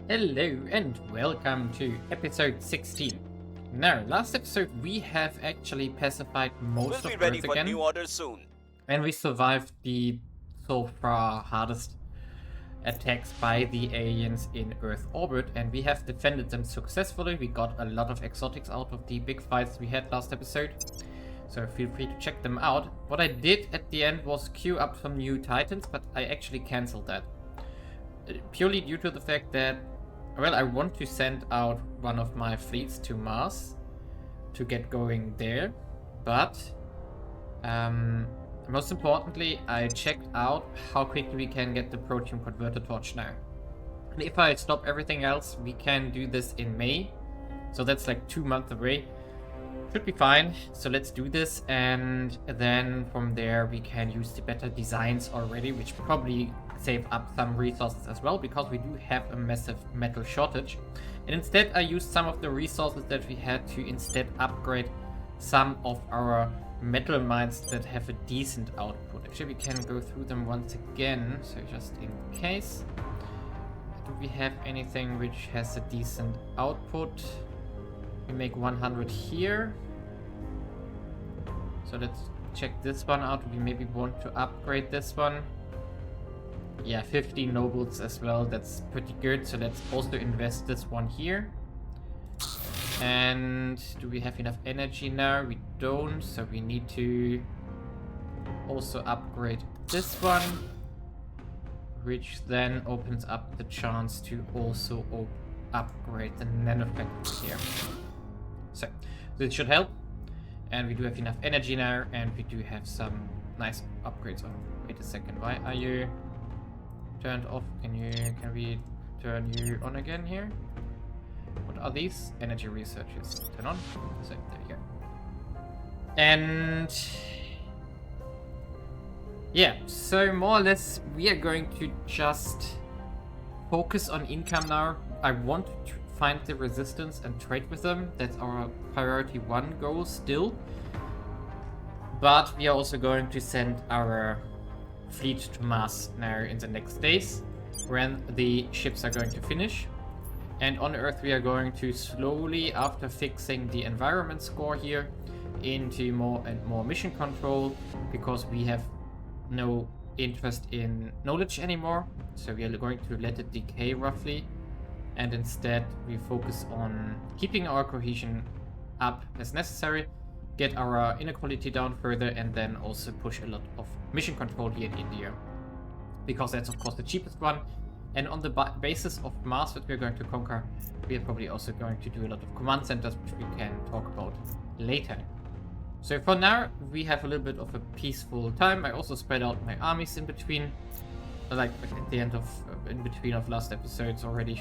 Hello and welcome to episode 16. Now, last episode we have actually pacified We'll most be of ready Earth for again, new orders soon. and we survived the so far hardest attacks by the aliens in Earth orbit, and we have defended them successfully. We got a lot of exotics out of the big fights we had last episode, so feel free to check them out. What I did at the end was queue up some new titans, but I actually cancelled that. Purely due to the fact that, well, I want to send out one of my fleets to Mars to get going there, but most importantly, I checked out how quickly we can get the protein converter torch now. And if I stop everything else, we can do this in May, so that's like 2 months away. Should be fine, so let's do this, and then from there we can use the better designs already, which probably save up some resources as well, because we do have a massive metal shortage. And instead I used some of the resources that we had to instead upgrade some of our metal mines that have a decent output. Actually, we can go through them once again, so just in case. Do we have anything which has a decent output? We make 100 here. So let's check this one out. We maybe want to upgrade this one. Yeah, 50 nobles as well. That's pretty good. So let's also invest this one here. And do we have enough energy now? We don't. So we need to also upgrade this one, which then opens up the chance to also upgrade the nanofactory here. So this should help, and we do have enough energy now, and we do have some nice upgrades. Oh, wait a second, why are you turned off? Can we turn you on again here? What are these? Energy researches. Turn on. So there you go. And yeah, so more or less we are going to just focus on income now. I want to find the resistance and trade with them. That's our priority 1 goal still. But we are also going to send our fleet to Mars now in the next days, when the ships are going to finish. And on Earth we are going to slowly, after fixing the environment score here, into more and more mission control, because we have no interest in knowledge anymore. So we are going to let it decay roughly, and instead we focus on keeping our cohesion up as necessary, get our inequality down further, and then also push a lot of mission control here in India, because that's of course the cheapest one. And on the basis of Mars that we're going to conquer, we are probably also going to do a lot of command centers, which we can talk about later. So for now we have a little bit of a peaceful time. I also spread out my armies in between, like at the end of in between of last episodes already,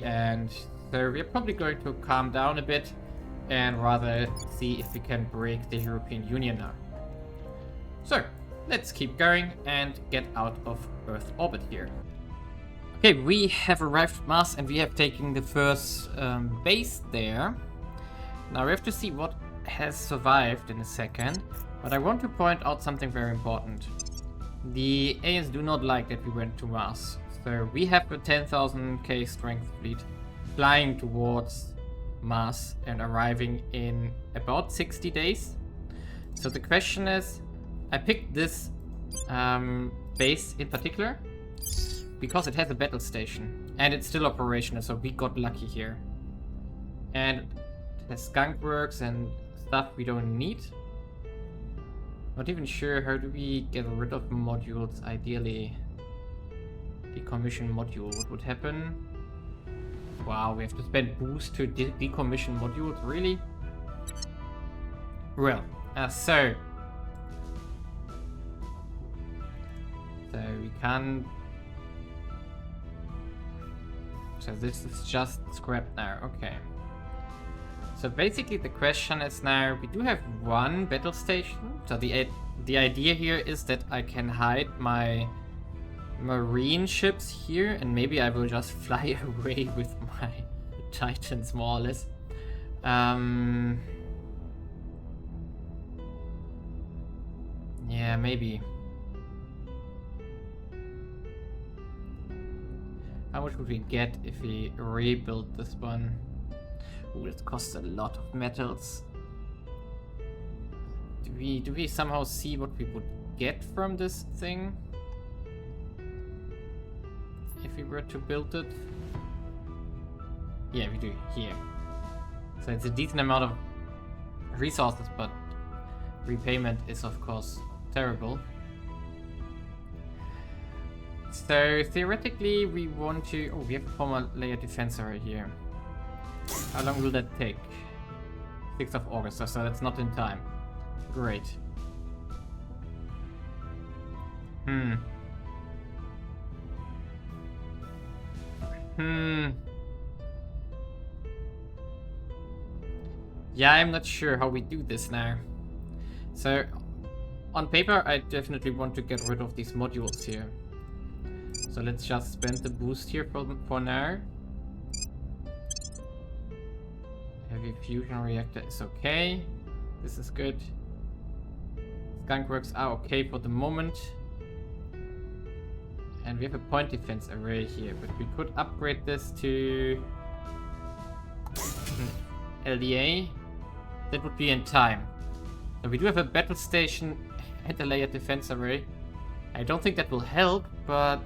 and so we're probably going to calm down a bit and rather see if we can break the European Union now. So let's keep going and get out of Earth orbit here. Okay, we have arrived at Mars and we have taken the first base there. Now we have to see what has survived in a second, but I want to point out something very important. The aliens do not like that we went to Mars. So we have a 10,000k strength fleet flying towards Mars and arriving in about 60 days. So the question is, I picked this base in particular because it has a battle station and it's still operational, so we got lucky here. And it has skunk works and stuff we don't need. Not even sure how do we get rid of modules ideally. Decommission module, what would happen? Wow, we have to spend boost to decommission modules, really? Well, so we can't. So this is just scrapped now, okay. So basically the question is now, we do have one battle station. So the idea here is that I can hide my marine ships here, and maybe I will just fly away with my titans more or less. Yeah, maybe. How much would we get if we rebuild this one? Ooh, it costs a lot of metals. Do we somehow see what we would get from this thing? If we were to build it? Yeah, we do, here. So it's a decent amount of resources, but repayment is of course terrible. So theoretically we want to... Oh, we have a former layer defense array here. How long will that take? 6th of August, so that's not in time. Great. Yeah, I'm not sure how we do this now. So, on paper, I definitely want to get rid of these modules here. So let's just spend the boost here for now. Heavy fusion reactor is okay. This is good. Skunkworks are okay for the moment. And we have a point defense array here, but we could upgrade this to LDA. That would be in time. So we do have a battle station and a layer defense array. I don't think that will help, but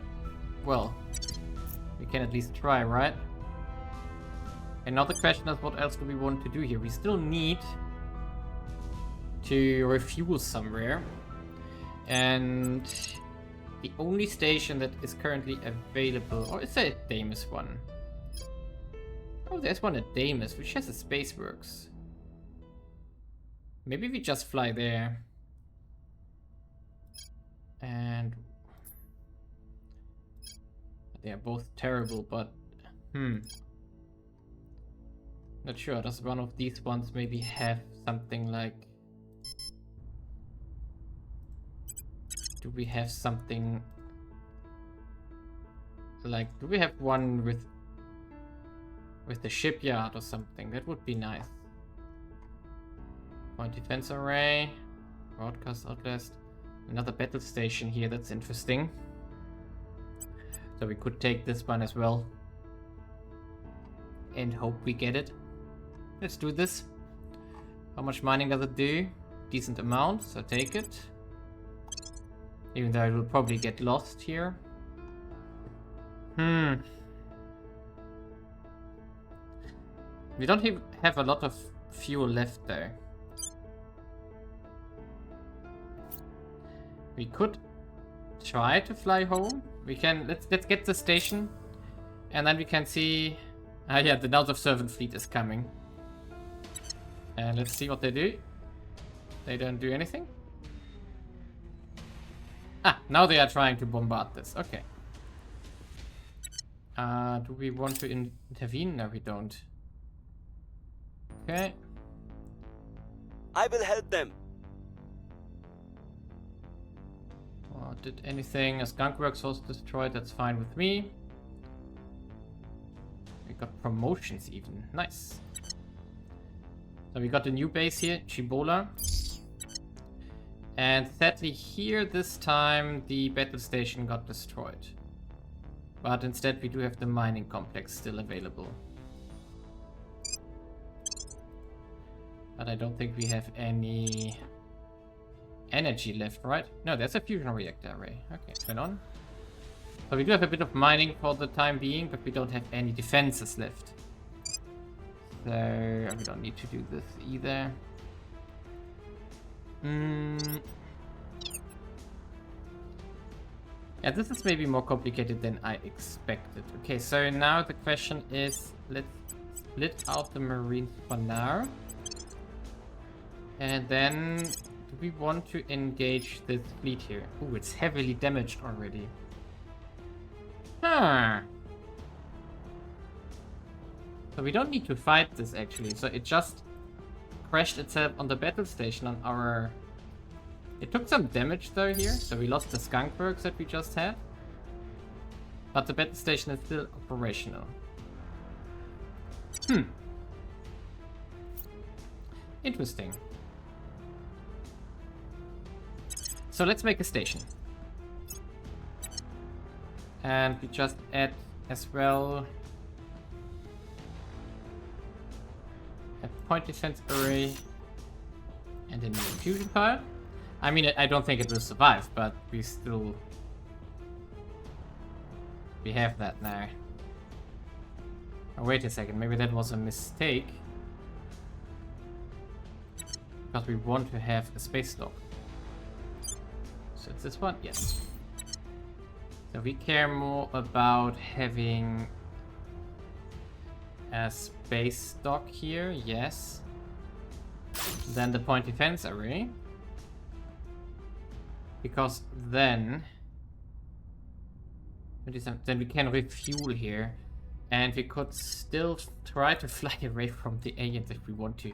well, we can at least try, right? Another question is, what else do we want to do here? We still need to refuel somewhere, and the only station that is currently available, or is there a Damus one? Oh, there's one at Damus, which has a Spaceworks. Maybe we just fly there. And they are both terrible, but not sure. Does one of these ones maybe have something like... Do we have something like... Do we have one with the shipyard or something? That would be nice. Point defense array. Broadcast outlast. Another battle station here. That's interesting. So we could take this one as well. And hope we get it. Let's do this. How much mining does it do? Decent amount, so take it. Even though I will probably get lost here. We don't have a lot of fuel left though. We could try to fly home. We can let's get the station, and then we can see. Ah, yeah, the Knights of Servant fleet is coming, and let's see what they do. They don't do anything. Ah, now they are trying to bombard this. Okay. Do we want to intervene? No, we don't. Okay. I will help them. Did anything? A Skunkworks was destroyed. That's fine with me. We got promotions even. Nice. So we got a new base here, Chibola. And sadly here this time the battle station got destroyed. But instead we do have the mining complex still available. But I don't think we have any energy left, right? No, there's a fusion reactor array. Okay, turn on. So we do have a bit of mining for the time being, but we don't have any defenses left. So we don't need to do this either. Yeah, this is maybe more complicated than I expected. Okay, so now the question is, let's split out the Marines for now. And then, do we want to engage this fleet here? Ooh, it's heavily damaged already. Huh. So we don't need to fight this actually. So it just crashed itself on the battle station on our... It took some damage though here. So we lost the Skunkworks that we just had. But the battle station is still operational. Interesting. So let's make a station. And we just add as well. A point defense array and a new fusion pile. I mean, I don't think it will survive, but we have that now. Oh, wait a second, maybe that was a mistake. Because we want to have a space dock. So it's this one? Yes. So we care more about having a space dock here, yes. Then the point defense array. Because then we can refuel here. And we could still try to fly away from the aliens if we want to.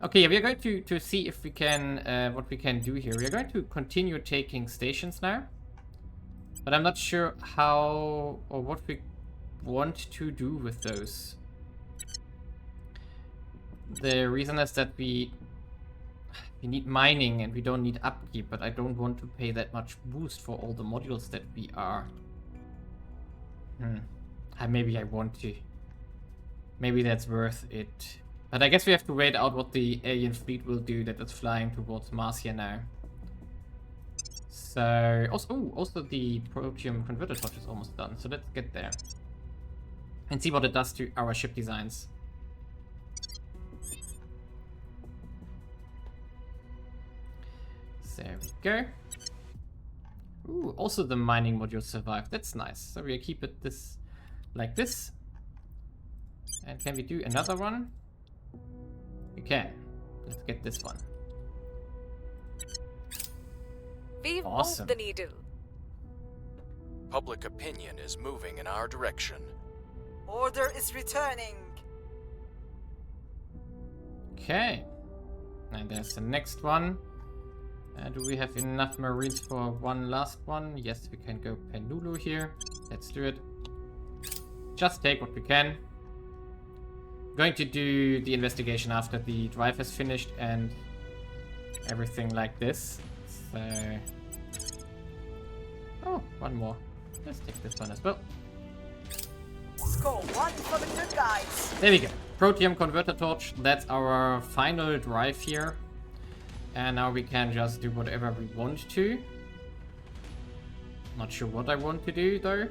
Okay, yeah, we are going to see if we can, what we can do here. We are going to continue taking stations now. But I'm not sure how or what we want to do with those. The reason is that we need mining and we don't need upkeep, but I don't want to pay that much boost for all the modules that we are. Maybe I want to. Maybe that's worth it. But I guess we have to wait out what the alien fleet will do that is flying towards Mars here now. So, also the protium converter torch is almost done. So let's get there. And see what it does to our ship designs. There we go. Ooh, also the mining module survived. That's nice. So we'll keep it this like this. And can we do another one? We can. Let's get this one. We've Awesome. moved the needle. Public opinion is moving in our direction. Order is returning. Okay. And there's the next one. Do we have enough marines for one last one? Yes, we can go Penulu here. Let's do it. Just take what we can. Going to do the investigation after the drive has finished and everything like this. So... Oh, one more. Let's take this one as well. Score one for the good guys. There we go. Protium converter torch. That's our final drive here. And now we can just do whatever we want to. Not sure what I want to do though.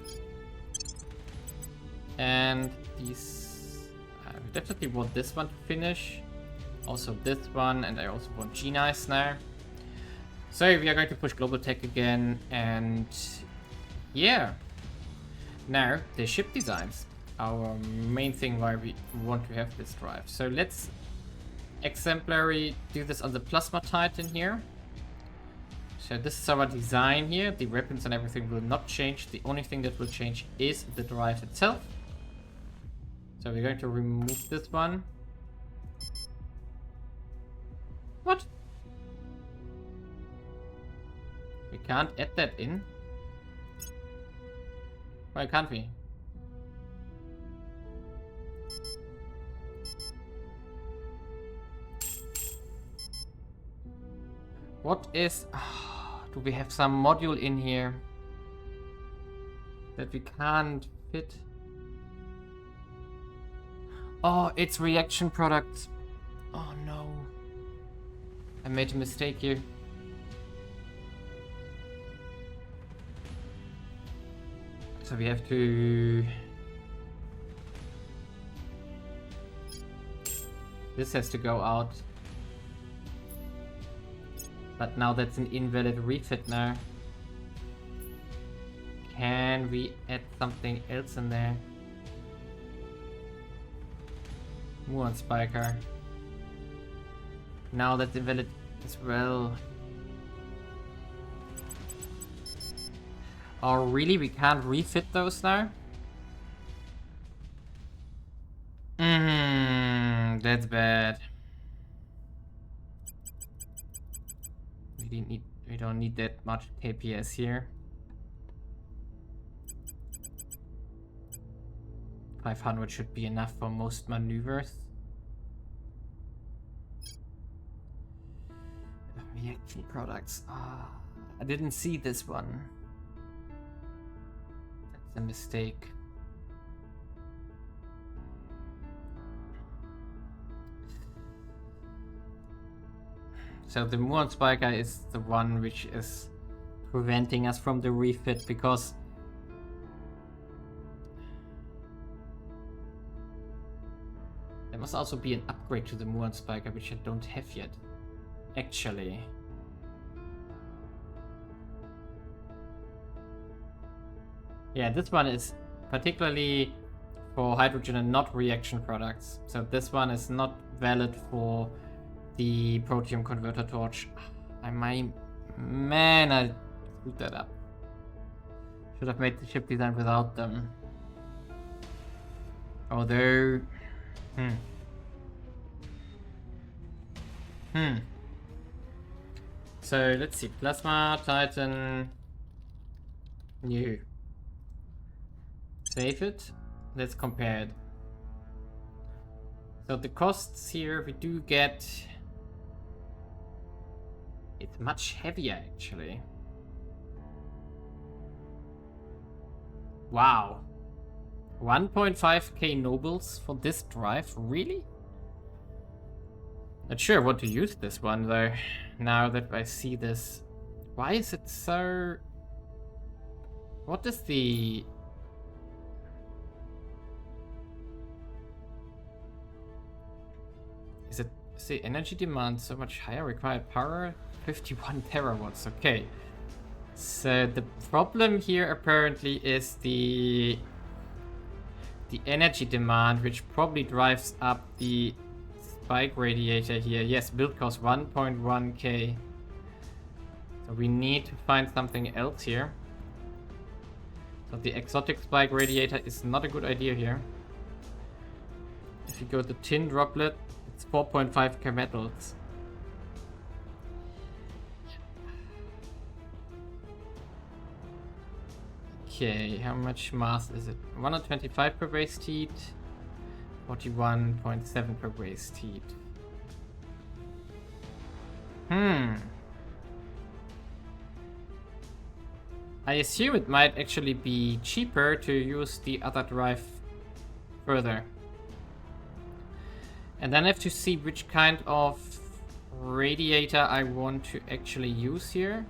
And these... I definitely want this one to finish. Also this one, and I also want G-Nice now. So we are going to push global tech again, and yeah. Now, the ship designs. Our main thing why we want to have this drive. So let's exemplary do this on the Plasma Titan here. So this is our design here. The weapons and everything will not change. The only thing that will change is the drive itself. So we're going to remove this one. What? We can't add that in? Why can't we? What is... do we have some module in here that we can't fit? Oh, it's reaction products. Oh no. I made a mistake here. So we have to... This has to go out. But now that's an invalid refit now. Can we add something else in there? Muon Spiker. Now that's invalid as well. Oh really? We can't refit those now? That's bad. We don't need that much KPS here. 500 should be enough for most maneuvers. Reaction products. I didn't see this one. That's a mistake. So the Muon Spiker is the one which is preventing us from the refit, because there must also be an upgrade to the Muon Spiker, which I don't have yet. Actually. Yeah, this one is particularly for hydrogen and not reaction products. So this one is not valid for the protium converter torch. I screwed that up. Should have made the ship design without them. Although, So let's see. Plasma, Titan, new. Save it. Let's compare it. So the costs here, we do get... It's much heavier, actually. Wow. 1.5k nobles for this drive? Really? Not sure what to use this one, though, now that I see this. Why is it so... What is the... Is the energy demand so much higher? Required power? 51 terawatts, okay. So the problem here apparently is the energy demand, which probably drives up the spike radiator here. Yes, build cost 1.1k. So we need to find something else here. So the exotic spike radiator is not a good idea here. If you go to tin droplet, it's 4.5k metals. Okay, how much mass is it? 125 per waste heat, 41.7 per waste heat. I assume it might actually be cheaper to use the other drive further. And then I have to see which kind of radiator I want to actually use here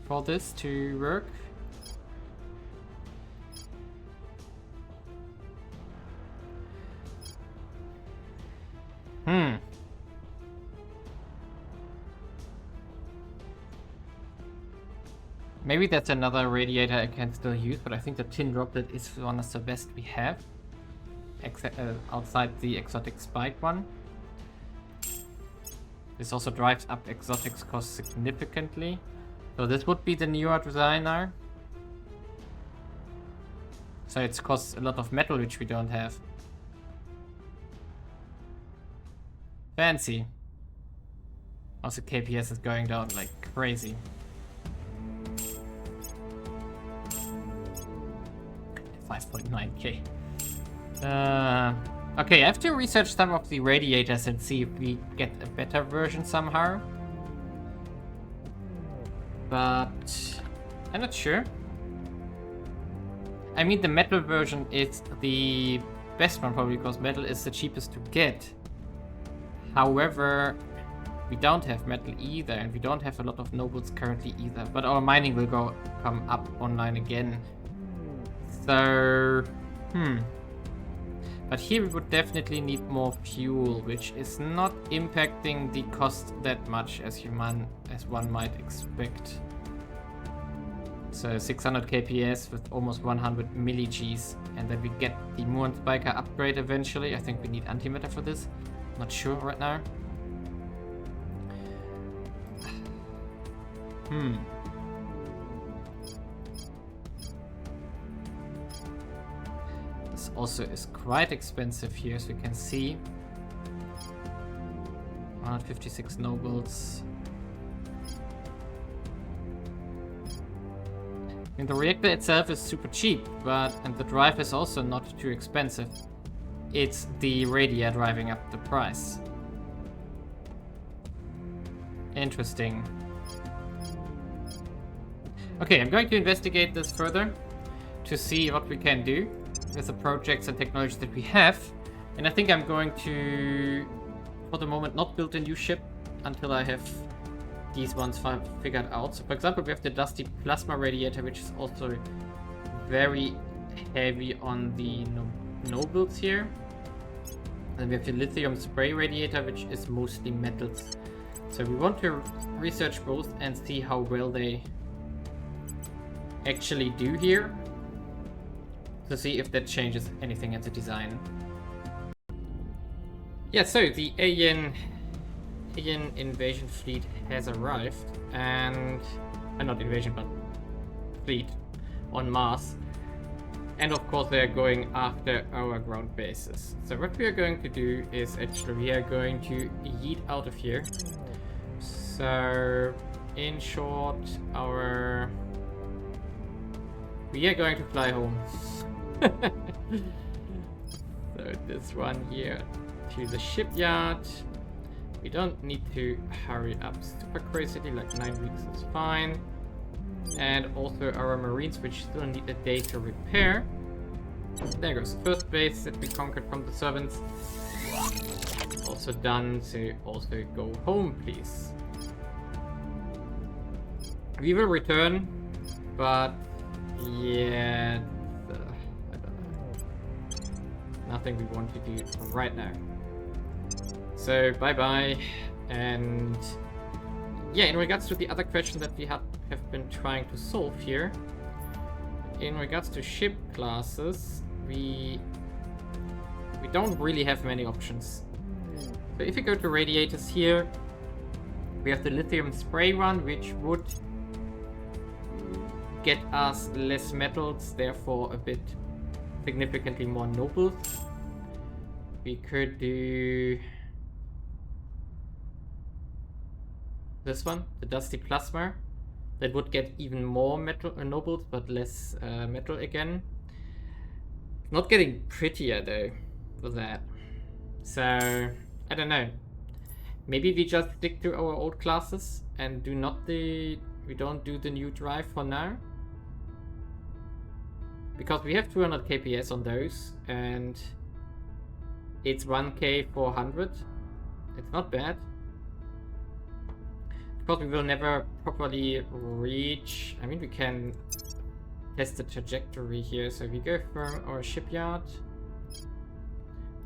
for this to work. Maybe that's another radiator I can still use, but I think the tin droplet is one of the best we have. Outside the exotic spike one. This also drives up exotics cost significantly. So this would be the newer designer. So it costs a lot of metal, which we don't have. Fancy. Also KPS is going down like crazy. 5.9k. Okay, I have to research some of the radiators and see if we get a better version somehow. But I'm not sure. I mean, the metal version is the best one probably because metal is the cheapest to get. However, we don't have metal either, and we don't have a lot of nobles currently either. But our mining will come up online again. So, But here we would definitely need more fuel, which is not impacting the cost that much as one might expect. So 600 kps with almost 100 milli-Gs, and then we get the Muon Spiker upgrade eventually. I think we need antimatter for this. Not sure right now. This also is quite expensive here, as we can see. 156 nobles. I mean, the reactor itself is super cheap, and the drive is also not too expensive. It's the radiator driving up the price. Interesting. Okay, I'm going to investigate this further to see what we can do with the projects and technologies that we have. And I think I'm going to for the moment not build a new ship until I have these ones figured out. So for example, we have the Dusty Plasma Radiator, which is also very heavy on the nobles here. And we have the Lithium Spray Radiator, which is mostly metals. So we want to research both and see how well they actually do here, to see if that changes anything in the design. Yeah, so the alien invasion fleet has arrived, and not invasion but fleet on Mars, and of course they are going after our ground bases. So what we are going to do is actually we are going to yeet out of here. So in short, we are going to fly home. So this one here to the shipyard. We don't need to hurry up super crazily, like 9 weeks is fine. And also our marines, which still need a day to repair. There goes the first base that we conquered from the servants. Also done, so also go home, please. We will return, but yeah, I don't know. Nothing we want to do right now. So bye-bye, and yeah, in regards to the other question that we have been trying to solve here, in regards to ship classes, we don't really have many options. So if you go to radiators here, we have the lithium spray one, which would get us less metals, therefore a bit significantly more nobles. We could do this one, the Dusty Plasma. That would get even more metal nobles, but less metal again. Not getting prettier though for that. So I don't know. Maybe we just stick to our old classes and we don't do the new drive for now. Because we have 200 kps on those, and it's 1k 400. It's not bad. Of course, we will never properly reach. I mean, we can test the trajectory here. So we go from our shipyard.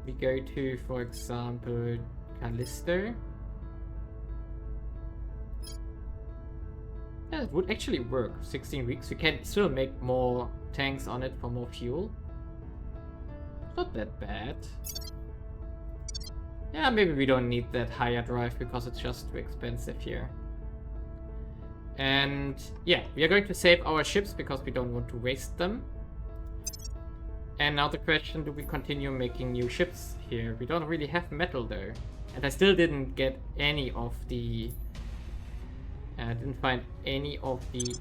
We go to, for example, Callisto. Yeah, it would actually work. 16 weeks. We can still make more tanks on it for more fuel. Not that bad. Yeah, maybe we don't need that higher drive because it's just too expensive here. And yeah, we are going to save our ships because we don't want to waste them. And now the question, do we continue making new ships here? We don't really have metal though. And I still didn't get any of the... I didn't find any of the...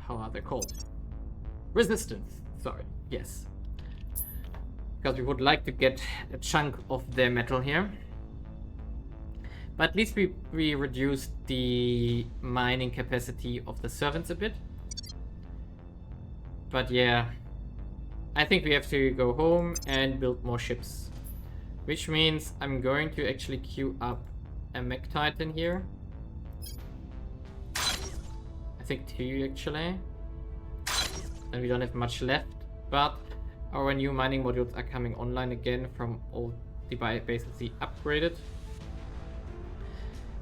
how are they called? Resistance, sorry, yes. Because we would like to get a chunk of their metal here. But at least we reduced the mining capacity of the servants a bit. But yeah, I think we have to go home and build more ships. Which means I'm going to actually queue up a Mech Titan here. I think 2 actually. And we don't have much left, but our new mining modules are coming online again from all the bases we upgraded.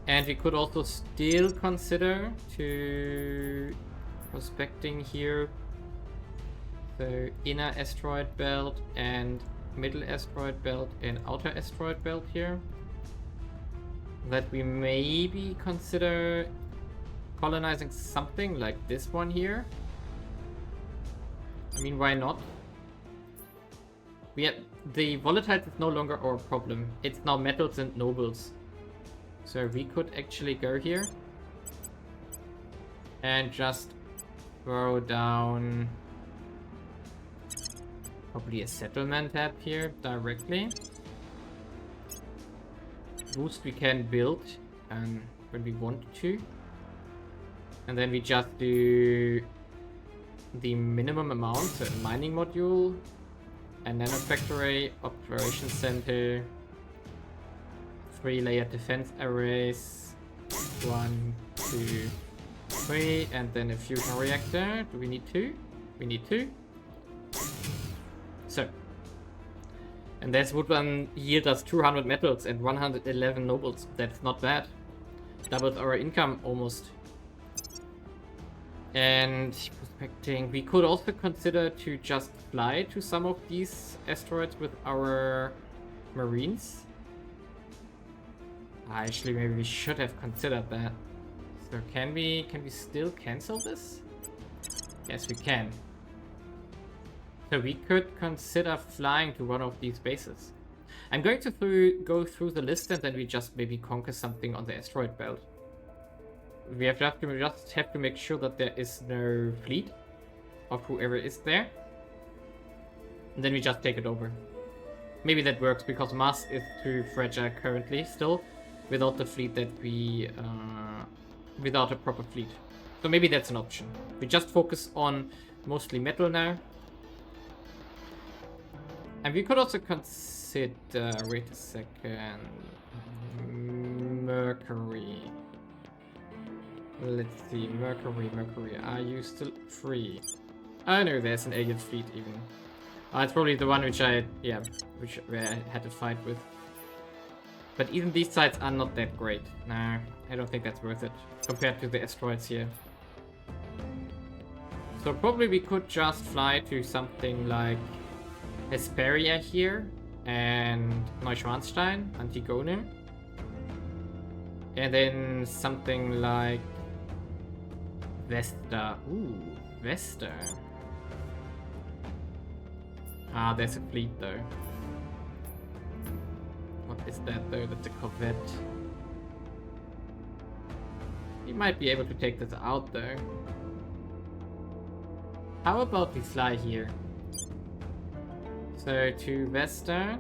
And we could also still consider to prospecting here the inner asteroid belt and middle asteroid belt and outer asteroid belt here. That we maybe consider colonizing something like this one here. I mean, why not? The volatiles is no longer our problem. It's now metals and nobles. So we could actually go here and just throw down probably a settlement tab here directly. Boost we can build when we want to. And then we just do the minimum amount, so a mining module, a nanofactory, operation center, 3-layer defense arrays, 1, 2, 3, and then a fusion reactor. Do we need 2? We need 2. So. And this would yield us 200 metals and 111 nobles. That's not bad. Doubled our income almost. And prospecting, we could also consider to just fly to some of these asteroids with our marines. Actually, maybe we should have considered that. So can we still cancel this? Yes, we can. So we could consider flying to one of these bases. I'm going to go through the list and then we just maybe conquer something on the asteroid belt. We just have to make sure that there is no fleet of whoever is there. And then we just take it over. Maybe that works because Mars is too fragile currently still without the fleet that we... without a proper fleet. So maybe that's an option. We just focus on mostly metal now. And we could also consider, wait a second, Mercury. Let's see, Mercury, are you still free? Oh no, there's an alien fleet even. It's probably the one which where I had to fight with. But even these sites are not that great. Nah, I don't think that's worth it compared to the asteroids here. So probably we could just fly to something like Hesperia here, and Neuschwanstein, Antigone. And then something like Vesta. Ooh, Vesta. Ah, there's a fleet though. What is that though? That's a corvette. We might be able to take this out though. How about we fly here? So to Vesta.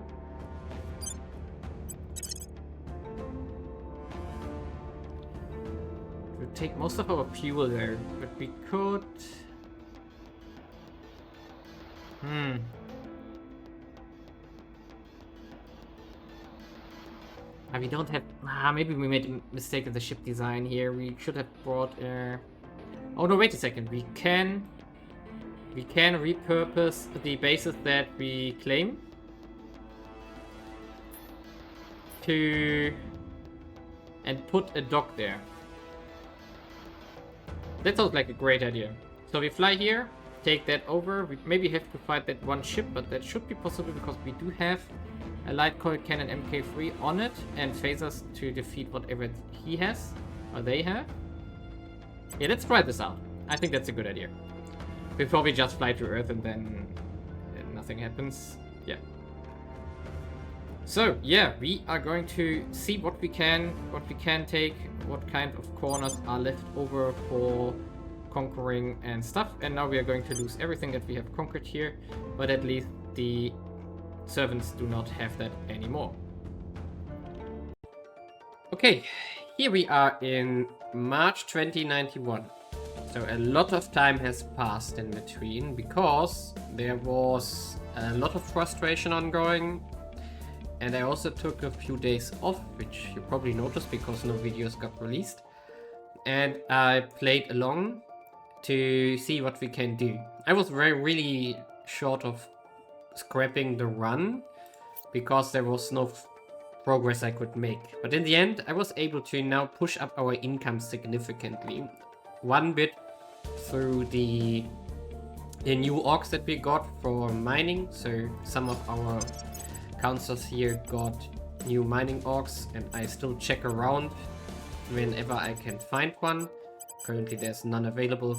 We'll take most of our fuel there, but we could... we don't have... maybe we made a mistake in the ship design here. We should have brought... Oh no, wait a second. We can repurpose the bases that we claim and put a dock there. That sounds like a great idea. So we fly here, take that over. We maybe have to fight that one ship, but that should be possible because we do have a light coil cannon MK3 on it and phasers to defeat whatever he has or they have. Yeah, let's try this out. I think that's a good idea. We'll probably just fly to Earth and then nothing happens. Yeah. So yeah, we are going to see what we can take, what kind of corners are left over for conquering and stuff. And now we are going to lose everything that we have conquered here, but at least the servants do not have that anymore. Okay, here we are in March 2091. So a lot of time has passed in between because there was a lot of frustration ongoing, and I also took a few days off, which you probably noticed because no videos got released, and I played along to see what we can do. I was really short of scrapping the run because there was no progress I could make, but in the end I was able to now push up our income significantly. One bit through the new orcs that we got for mining, so some of our councils here got new mining orcs, and I still check around whenever I can find one. Currently there's none available,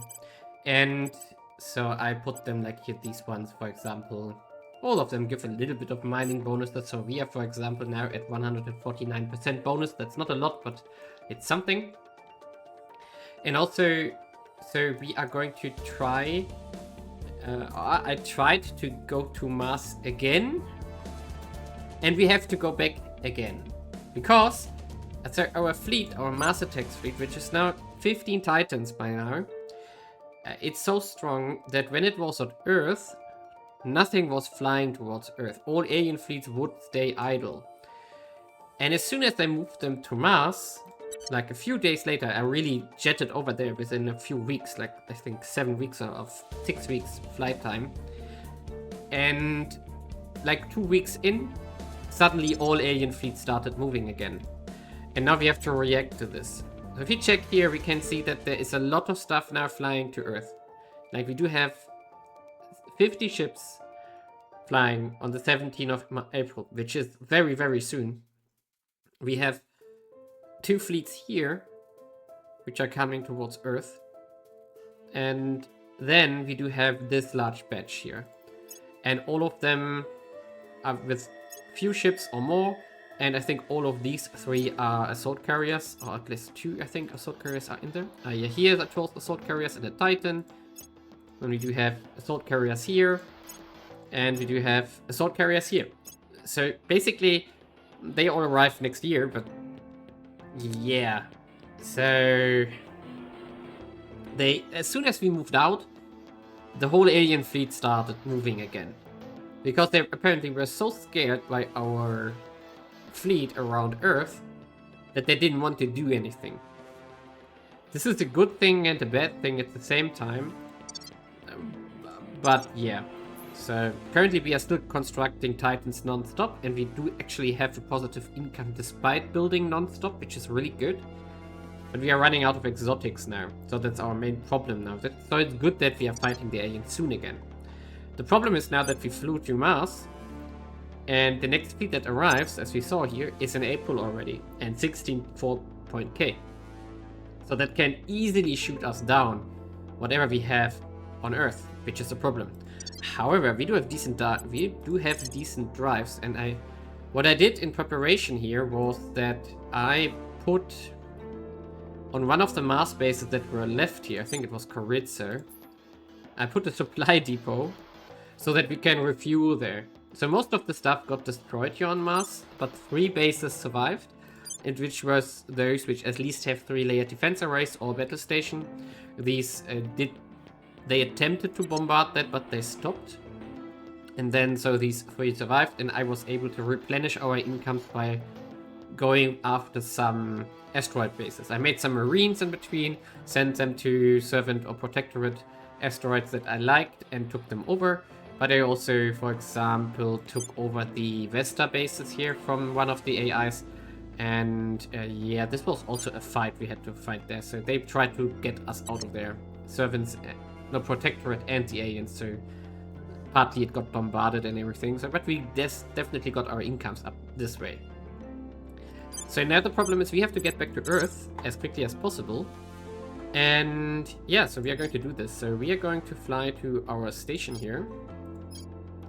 and so I put them like here, these ones for example. All of them give a little bit of mining bonuses, so we are for example now at 149% bonus. That's not a lot, but it's something. And also, so we are going to try... I tried to go to Mars again, and we have to go back again. Because our fleet, our Mars Attacks fleet, which is now 15 Titans by now, It's so strong that when it was on Earth, nothing was flying towards Earth. All alien fleets would stay idle. And as soon as I moved them to Mars, like a few days later, I really jetted over there within a few weeks, like I think 7 weeks or 6 weeks flight time. And like 2 weeks in, suddenly all alien fleets started moving again. And now we have to react to this. So if you check here, we can see that there is a lot of stuff now flying to Earth. Like we do have 50 ships flying on the 17th of April, which is very, very soon. We have 2 fleets here, which are coming towards Earth. And then we do have this large batch here. And all of them are with few ships or more. And I think all of these 3 are assault carriers, or at least 2, I think, assault carriers are in there. Yeah, here are 12 assault carriers and a Titan. Then we do have assault carriers here. And we do have assault carriers here. So basically, they all arrive next year, but yeah. So as soon as we moved out, the whole alien fleet started moving again. Because they apparently were so scared by our fleet around Earth that they didn't want to do anything. This is a good thing and a bad thing at the same time. But yeah. So currently we are still constructing Titans non-stop, and we do actually have a positive income despite building non-stop, which is really good. But we are running out of exotics now, so that's our main problem now. So it's good that we are fighting the aliens soon again. The problem is now that we flew to Mars, and the next fleet that arrives, as we saw here, is in April already, and 16.4K. So that can easily shoot us down, whatever we have on Earth, which is a problem. However, we do have decent drives, and what I did in preparation here was that I put on one of the Mars bases that were left here, I think it was Koritsa, I put a supply depot so that we can refuel there. So most of the stuff got destroyed here on Mars, but 3 bases survived, and which was those which at least have 3-layer defense arrays or battle station. These they attempted to bombard that, but they stopped. And then so these 3 survived, and I was able to replenish our incomes by going after some asteroid bases. I made some marines in between, sent them to Servant or Protectorate asteroids that I liked and took them over. But I also, for example, took over the Vesta bases here from one of the AIs. And yeah, this was also a fight we had to fight there. So they tried to get us out of there. Servants, no, Protectorate and the aliens. So partly it got bombarded and everything. So, but we definitely got our incomes up this way. So now the problem is we have to get back to Earth as quickly as possible. And yeah, so we are going to do this. So we are going to fly to our station here,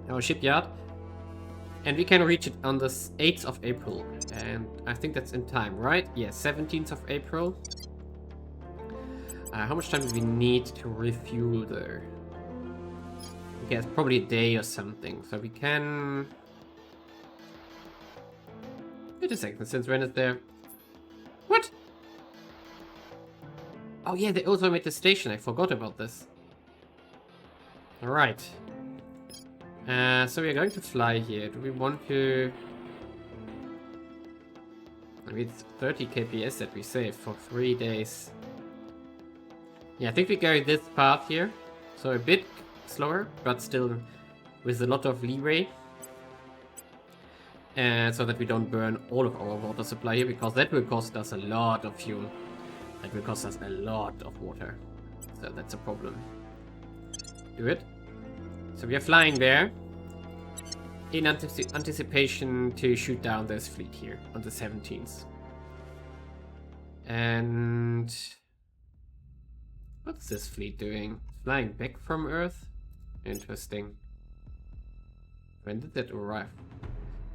our shipyard, and we can reach it on the 8th of April. And I think that's in time, right? Yeah, 17th of April. How much time do we need to refuel there? I guess probably a day or something. So we can... Wait a second, since when is there... What? Oh yeah, they also made the station. I forgot about this. Alright. So we are going to fly here. Do we want to... I mean, it's 30 kps that we saved for 3 days. Yeah, I think we go this path here. So a bit slower, but still with a lot of leeway. So that we don't burn all of our water supply here, because that will cost us a lot of fuel. That will cost us a lot of water. So that's a problem. Do it. So we are flying there in anticipation to shoot down this fleet here on the 17th. And what's this fleet doing? Flying back from Earth? Interesting. When did that arrive?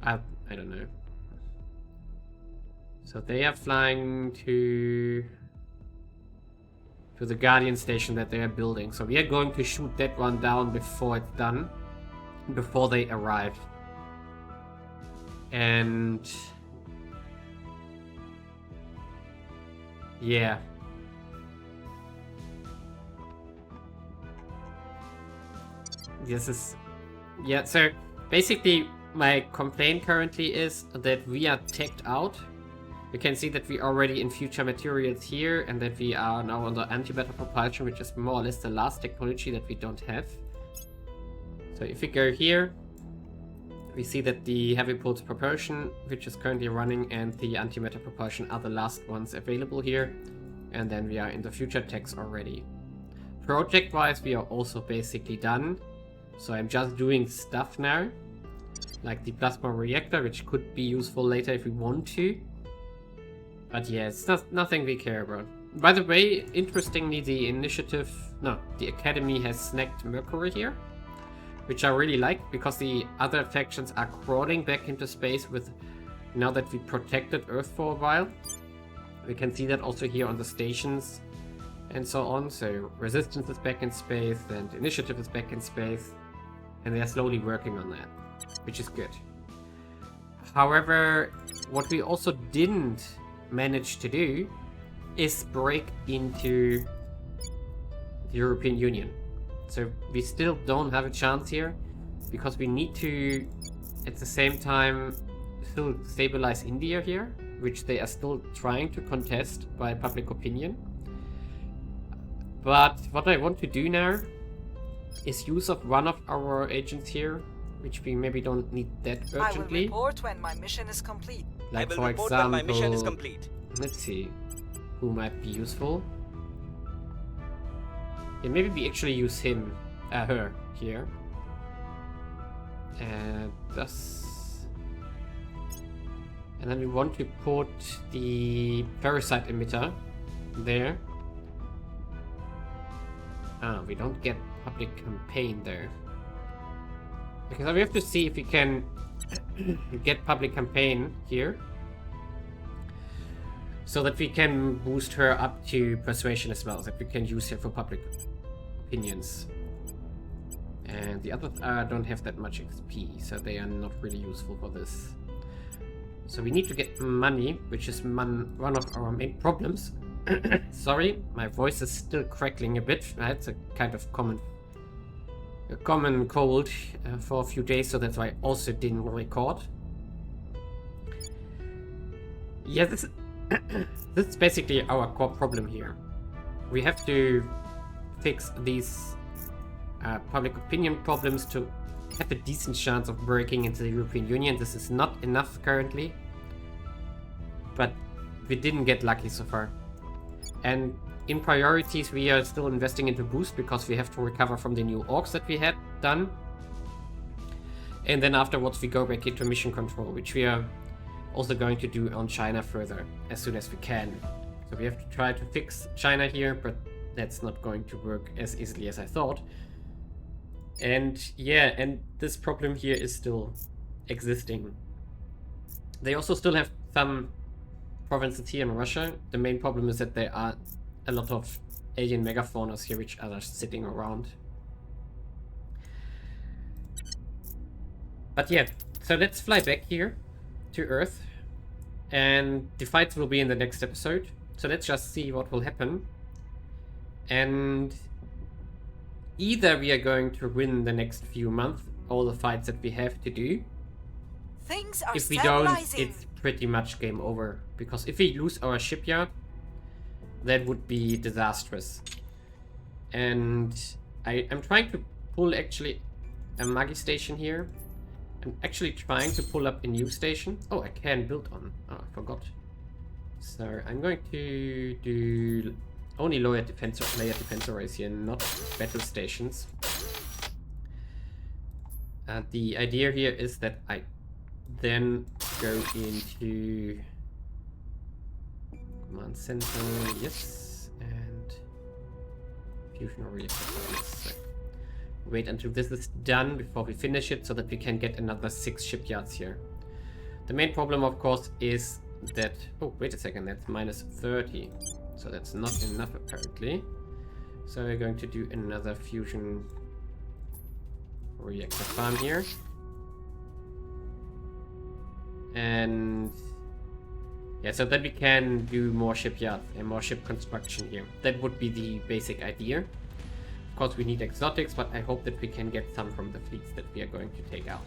I don't know. So they are flying to the Guardian station that they are building. So we are going to shoot that one down before it's done. Before they arrive. And... yeah. This is... Yeah, so basically my complaint currently is that we are teched out. You can see that we are already in future materials here and that we are now on the antimatter propulsion, which is more or less the last technology that we don't have. So if we go here, we see that the heavy pulse propulsion, which is currently running, and the antimatter propulsion are the last ones available here. And then we are in the future techs already. Project-wise, we are also basically done. So I'm just doing stuff now, like the plasma reactor, which could be useful later if we want to. But yeah, it's nothing we care about. By the way, interestingly, the Academy has snagged Mercury here, which I really like, because the other factions are crawling back into space with, now that we protected Earth for a while. We can see that also here on the stations and so on. So Resistance is back in space and Initiative is back in space, and they're slowly working on that, which is good. However, what we also didn't manage to do is break into the European Union. So we still don't have a chance here, because we need to, at the same time, still stabilize India here, which they are still trying to contest by public opinion. But what I want to do now is use of one of our agents here, which we maybe don't need that urgently. I will report when my mission is complete. Like, I will for report example, when my mission is complete. Let's see who might be useful. Yeah, maybe we actually use him, her here. And then we want to put the parasite emitter there. We don't get public campaign there. Because we have to see if we can get public campaign here, so that we can boost her up to persuasion as well, that we can use her for public opinions. And the others don't have that much XP, so they are not really useful for this. So we need to get money, which is one of our main problems. Sorry, my voice is still crackling a bit. It's a kind of common cold for a few days, so that's why I also didn't record. Yeah, this is basically our core problem here. We have to fix these public opinion problems to have a decent chance of breaking into the European Union. This is not enough currently, but we didn't get lucky so far. And in priorities, we are still investing into boost, because we have to recover from the new orcs that we had done. And then afterwards we go back into mission control, which we are also going to do on China further as soon as we can. So we have to try to fix China here, but that's not going to work as easily as I thought. And yeah, and this problem here is still existing. They also still have some provinces here in Russia. The main problem is that there are a lot of alien megafaunas here which are just sitting around. But yeah, so let's fly back here to Earth, and the fights will be in the next episode. So let's just see what will happen. And either we are going to win the next few months all the fights that we have to do. Things are If we don't, stabilizing. it's pretty much game over. Because if we lose our shipyard, that would be disastrous. And I'm trying to pull actually a Magi station here. I'm actually trying to pull up a new station. Oh, I can build on. Oh, I forgot. So I'm going to do only layer defense arrays here, not battle stations. The idea here is that I then go into command center, yes, and fusion reactor. So wait until this is done before we finish it, so that we can get another 6 shipyards here. The main problem, of course, is that... Oh, wait a second, that's minus 30. So that's not enough, apparently. So we're going to do another fusion reactor farm here. And... yeah, so that we can do more shipyards and more ship construction here. That would be the basic idea. Of course, we need exotics, but I hope that we can get some from the fleets that we are going to take out.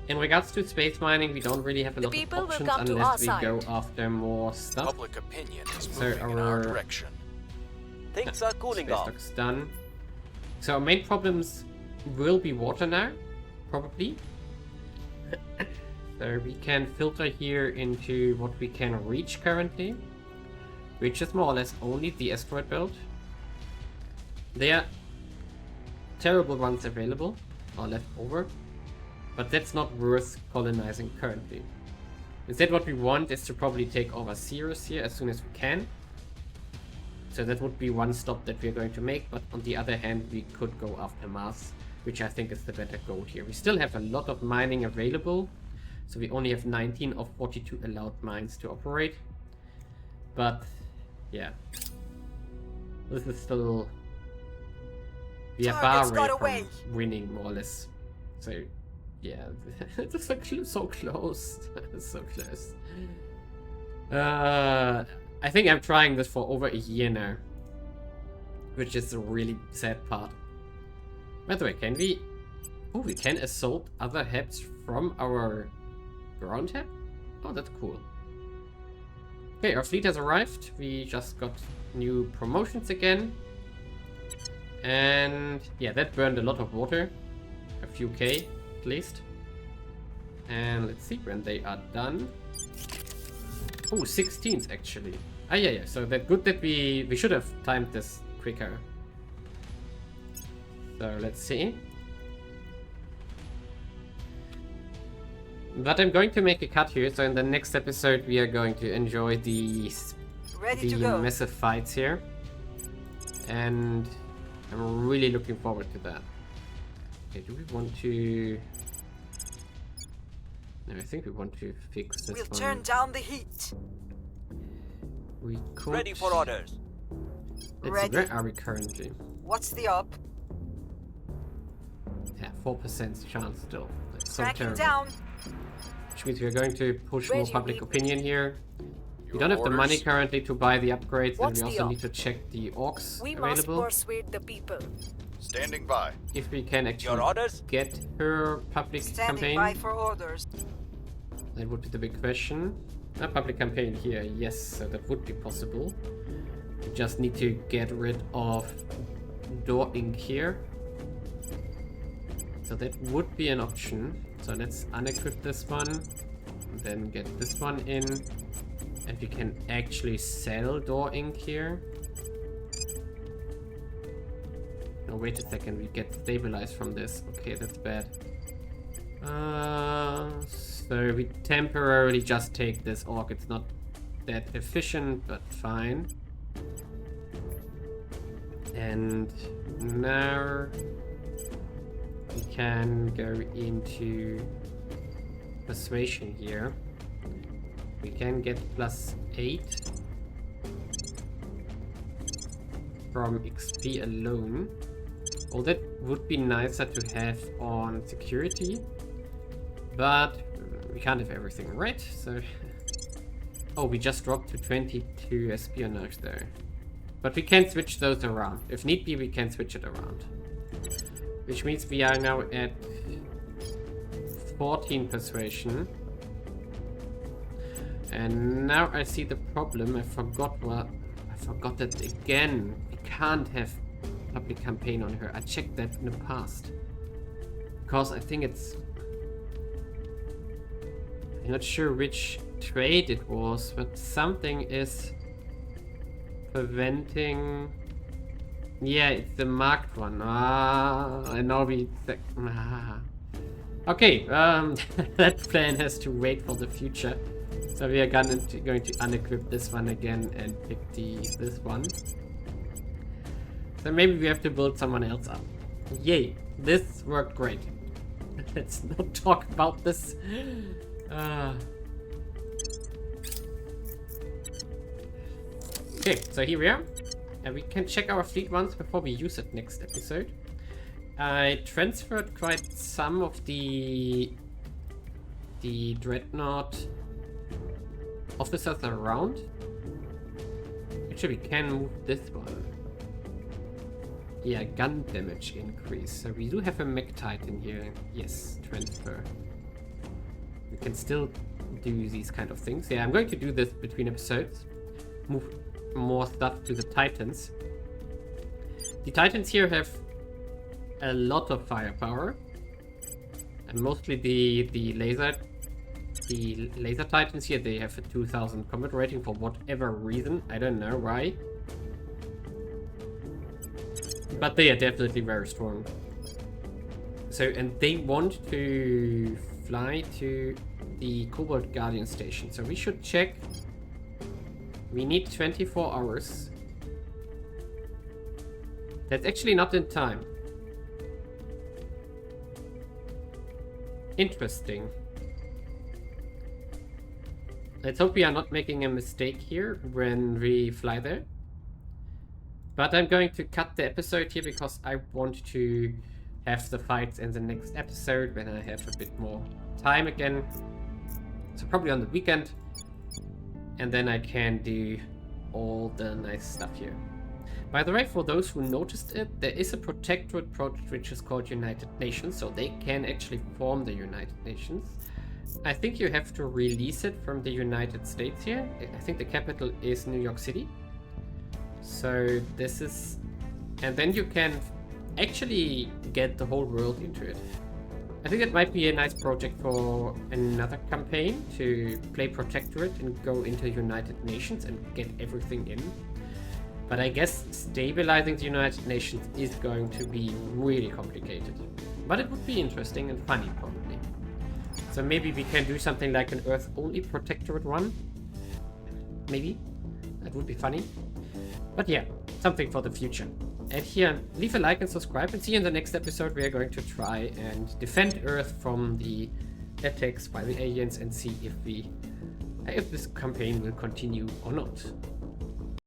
In regards to space mining, we don't really have a lot of people will options come to our unless we side. go after more stuff. Public opinion is So moving in our our- direction. Things are cooling Space off. dock's done. So our main problems will be water now, probably. So we can filter here into what we can reach currently, which is more or less only the asteroid belt. There are terrible ones available, or left over, but that's not worth colonizing currently. Instead, what we want is to probably take over Ceres here as soon as we can. So that would be one stop that we're going to make, but on the other hand, we could go after Mars, which I think is the better goal here. We still have a lot of mining available, so we only have 19 of 42 allowed mines to operate. But, yeah. This is still... We are far Target's got away away. from winning, more or less. So, yeah. It's so close. So close. I think I'm trying this for over a year now, which is the really sad part. By the way, can we... Oh, we can assault other HEPs from our ground HEP? Oh, that's cool. Okay, our fleet has arrived. We just got new promotions again. And yeah, that burned a lot of water. A few K, at least. And let's see when they are done. Oh, 16th actually. Ah, yeah. So that good that we should have timed this quicker. So let's see. But I'm going to make a cut here. So in the next episode, we are going to enjoy the Ready to go. massive fights here, and I'm really looking forward to that. Okay, do we want to? No, I think we want to fix this We'll one. turn down the heat. We could... Ready for orders. Let's see, Ready. where are we currently? What's the up? Yeah, 4% chance still. That's so Cracking terrible. down. Which means we are going to push Where more do you public need opinion here. We Your don't have the money orders? currently to buy the upgrades, What's and we the also op? need to check the orcs We must available. persuade the people. Standing by. If we can Your actually orders? get her public Standing campaign, by for orders. that would be the big question. A public campaign here, yes, so that would be possible. We just need to get rid of Door Ink here. So that would be an option. So let's unequip this one, then get this one in, and we can actually sell Door Ink here. No, wait a second, we get stabilized from this. Okay, that's bad. So we temporarily just take this orc. It's not that efficient, but fine. And now we can go into persuasion here. We can get +8 from XP alone. Well, that would be nicer to have on security, but we can't have everything, right? So, oh, we just dropped to 22 espionage there. But we can switch those around. If need be, we can switch it around. Which means we are now at 14 persuasion. And now I see the problem. I forgot that again. We can't have public campaign on her. I checked that in the past. Because I think it's... I'm not sure which trade it was, but something is preventing... Yeah, it's the marked one. I know we... Okay, that plan has to wait for the future. So we are going to unequip this one again and pick this one. So maybe we have to build someone else up. Yay, this worked great. Let's not talk about this. Okay, so here we are. And we can check our fleet once before we use it next episode. I transferred quite some of the Dreadnought officers around. Actually, we can move this one. Yeah, gun damage increase. So we do have a mech titan here. Yes, transfer. We can still do these kind of things. Yeah, I'm going to do this between episodes. Move more stuff to the titans. The titans here have a lot of firepower. And mostly the laser titans here, they have a 2000 combat rating for whatever reason. I don't know why. But they are definitely very strong. So, and they want to fly to the Cobalt Guardian station. So we should check. We need 24 hours. That's actually not in time. Interesting. Let's hope we are not making a mistake here when we fly there. But I'm going to cut the episode here because I want to have the fights in the next episode when I have a bit more time again. So probably on the weekend. And then I can do all the nice stuff here. By the way, for those who noticed it, there is a protectorate project which is called United Nations, so they can actually form the United Nations. I think you have to release it from the United States here. I think the capital is New York City. So this is... And then you can actually get the whole world into it. I think it might be a nice project for another campaign to play Protectorate and go into United Nations and get everything in. But I guess stabilizing the United Nations is going to be really complicated. But it would be interesting and funny, probably. So maybe we can do something like an Earth-only Protectorate one. Maybe. That would be funny. But yeah, something for the future. And here, leave a like and subscribe, and see you in the next episode. We are going to try and defend Earth from the attacks by the aliens and see if this campaign will continue or not.